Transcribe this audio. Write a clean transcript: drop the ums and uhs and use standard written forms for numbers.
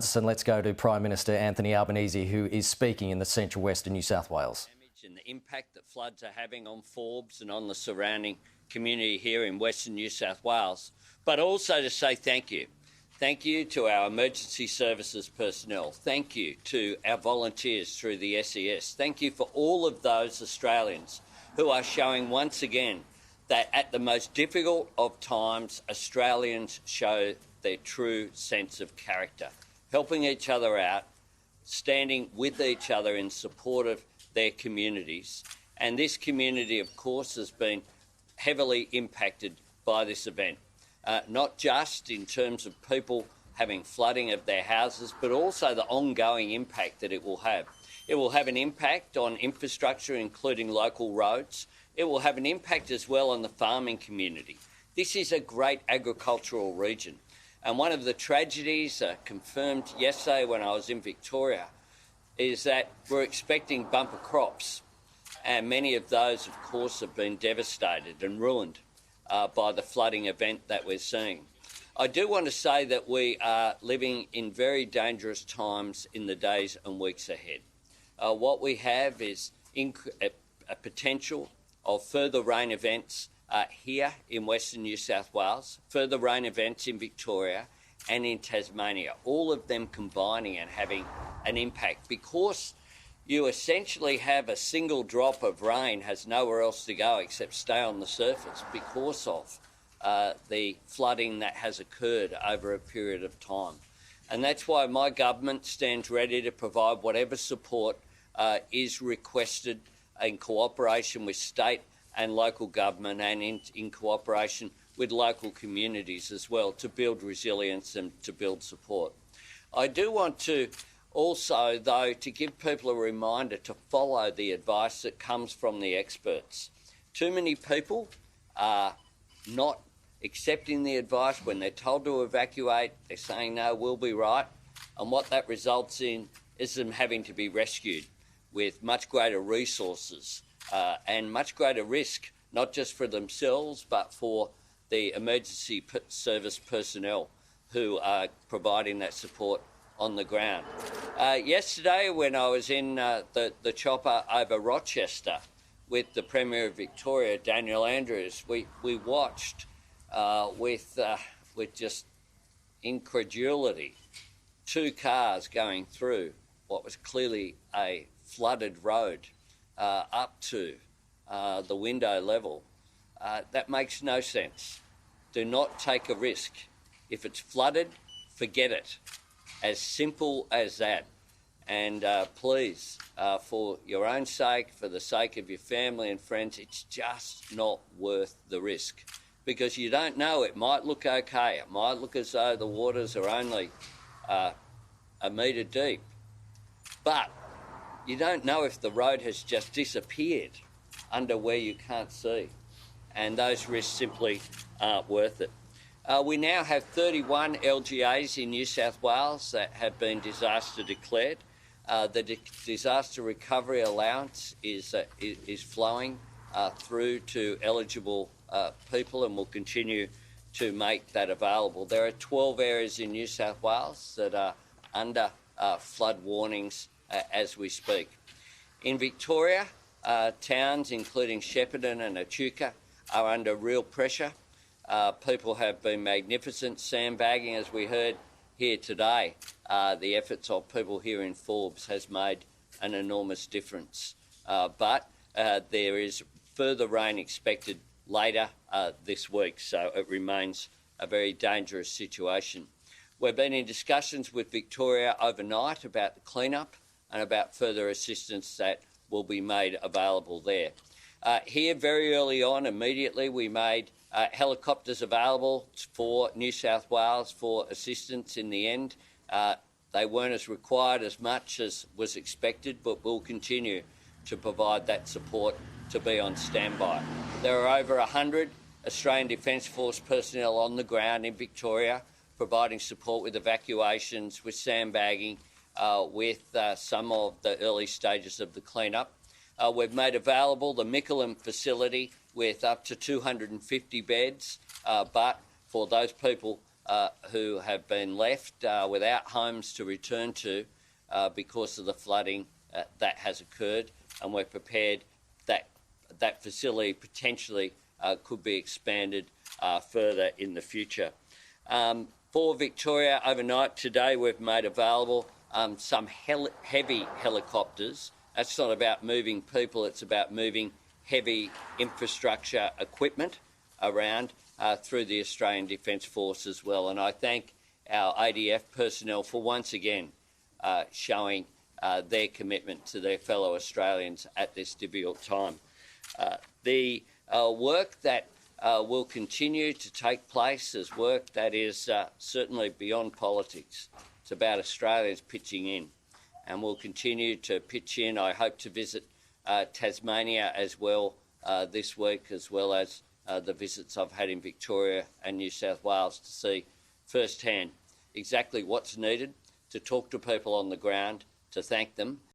And let's go to Prime Minister Anthony Albanese, who is speaking in the central western New South Wales. And the impact that floods are having on Forbes and on the surrounding community here in Western New South Wales, but also to say thank you. Thank you to our emergency services personnel. Thank you to our volunteers through the SES. Thank you for all of those Australians who are showing once again that at the most difficult of times, Australians show their true sense of character, helping each other out, standing with each other in support of their communities. And this community, of course, has been heavily impacted by this event, not just in terms of people having flooding of their houses, but also the ongoing impact that it will have. It will have an impact on infrastructure, including local roads. It will have an impact as well on the farming community. This is a great agricultural region. And one of the tragedies confirmed yesterday when I was in Victoria is that we're expecting bumper crops. And many of those, of course, have been devastated and ruined by the flooding event that we're seeing. I do want to say that we are living in very dangerous times in the days and weeks ahead. What we have is a potential of further rain events here in Western New South Wales, further rain events in Victoria and in Tasmania, all of them combining and having an impact, because you essentially have a single drop of rain has nowhere else to go except stay on the surface because of the flooding that has occurred over a period of time. And that's why my government stands ready to provide whatever support is requested in cooperation with state and local government and in cooperation with local communities as well to build resilience and to build support. I do want to also, though, to give people a reminder to follow the advice that comes from the experts. Too many people are not accepting the advice. When they're told to evacuate, they're saying, no, we'll be right. And what that results in is them having to be rescued with much greater resources and much greater risk, not just for themselves, but for the emergency service personnel who are providing that support on the ground. Yesterday, when I was in the chopper over Rochester with the Premier of Victoria, Daniel Andrews, we watched with just incredulity 2 cars going through what was clearly a flooded road up to the window level. That makes no sense. Do not take a risk. If it's flooded, forget it. As simple as that. And please, for your own sake, for the sake of your family and friends, it's just not worth the risk. Because you don't know, it might look okay. It might look as though the waters are only a metre deep. But you don't know if the road has just disappeared under where you can't see. And those risks simply aren't worth it. We now have 31 LGAs in New South Wales that have been disaster declared. The disaster recovery allowance is flowing through to eligible people and will continue to make that available. There are 12 areas in New South Wales that are under flood warnings as we speak. In Victoria, towns including Shepparton and Echuca are under real pressure. People have been magnificent sandbagging, as we heard here today. The efforts of people here in Forbes has made an enormous difference. But there is further rain expected later this week, so it remains a very dangerous situation. We've been in discussions with Victoria overnight about the clean-up and about further assistance that will be made available there. Here, very early on, immediately, we made helicopters available for New South Wales for assistance in the end. They weren't as required as much as was expected, but we'll continue to provide that support to be on standby. There are over 100 Australian Defence Force personnel on the ground in Victoria providing support with evacuations, with sandbagging, with some of the early stages of the clean-up. We've made available the Mickleham facility with up to 250 beds, but for those people who have been left without homes to return to because of the flooding that has occurred, and we're prepared that that facility potentially could be expanded further in the future. For Victoria, overnight today we've made available some heavy helicopters. That's not about moving people, it's about moving heavy infrastructure equipment around through the Australian Defence Force as well. And I thank our ADF personnel for once again showing their commitment to their fellow Australians at this difficult time. The work that will continue to take place is work that is certainly beyond politics. It's about Australians pitching in, and we'll continue to pitch in. I hope to visit Tasmania as well this week, as well as the visits I've had in Victoria and New South Wales to see firsthand exactly what's needed, to talk to people on the ground, to thank them,